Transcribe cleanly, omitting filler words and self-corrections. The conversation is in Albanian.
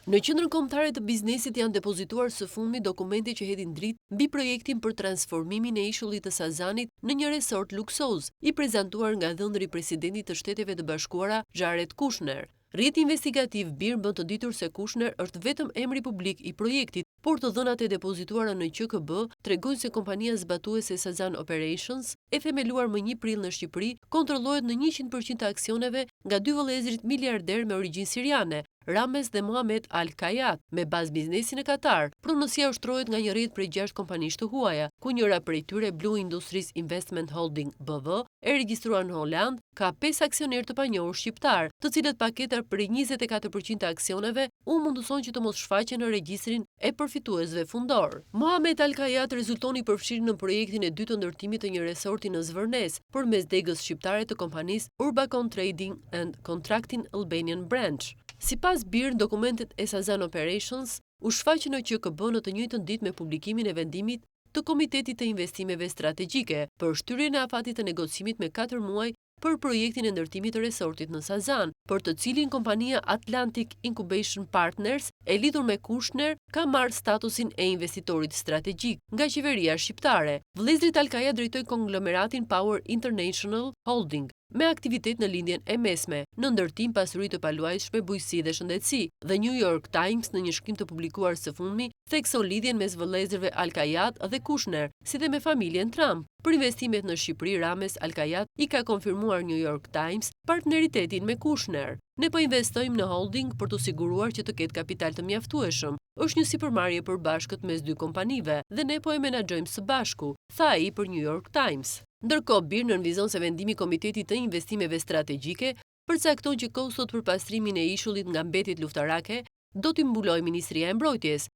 Në Qendrën Kombëtare të Biznesit janë depozituar së fundmi dokumente që hedhin dritë mbi projektin për transformimin e ishullit të Sazanit në një resort luksoz, i prezantuar nga dhëndëri i presidentit të Shteteve të Bashkuara, Jared Kushner. Rrjeti investigativ BIR bën të ditur se Kushner është vetëm emri publik i projektit, por të dhënat e depozituara në QKB tregojnë se kompania zbatuese Sazan Operations, e themeluar më 1 prill në Shqipëri, kontrollohet në 100% të aksioneve nga dy vëllezërit miliarder me origjinë siriane, Rames dhe Mohamed Al Kayat, me bazë biznesi në Katar. Pronësia ushtrohet nga një rrjet prej 6 kompanish të huaja, ku njëra prej tyre, Blue Industries Investment Holding BV, e regjistruar në Holand, ka 5 aksioner të panjohur shqiptar, të cilët paketar prej 24% të aksioneve u mundëson që të mos shfaqen në regjistrin e përfituesve fundor. Mohamed Al Kayat rezulton i përfshirë në projektin e dytë të ndërtimit të një resorti në Zvërnes, përmes degës shqiptare të kompanisë Urbacon Trading and Contracting Albanian Branch. Sipas BIR, dokumentet e Sazan Operations u shfaqën në QKB në të njëjtën ditë me publikimin e vendimit të Komitetit të Investimeve Strategjike për shtyrjen e afatit të negocimit me 4 muaj për projektin e ndërtimit të resortit në Sazan, për të cilin kompania Atlantic Incubation Partners, e lidhur me Kushner, ka marrë statusin e investitorit strategjik nga qeveria shqiptare. Vëllezërit Al Kayat drejtojnë konglomeratin Power International Holding, me aktivitet në lindjen e mesme, në ndërtim, pasuri të paluajtshme, bujqësi dhe shëndetësi. The New York Times, në një shkrim të publikuar së fundmi, thekson lidhjen mes vëllezërve Al Kayat dhe Kushner, si dhe me familjen Trump. Për investimet në Shqipëri, Rames Al Kayat i ka konfirmuar New York Times partneritetin me Kushner. Ne po investojmë në holding për të siguruar që të ketë kapital të mjaftueshëm. Është një sipërmarrje përbashkët mes dy kompanive dhe ne po e menaxhojmë së bashku, tha ai për New York Times. Ndërkohë, BIR nënvizon se vendimi i Komitetit të Investimeve Strategjike përcakton që kostot për pastrimin e ishullit nga mbetjet luftarake do t'i mbulojë Ministria e Mbrojtjes.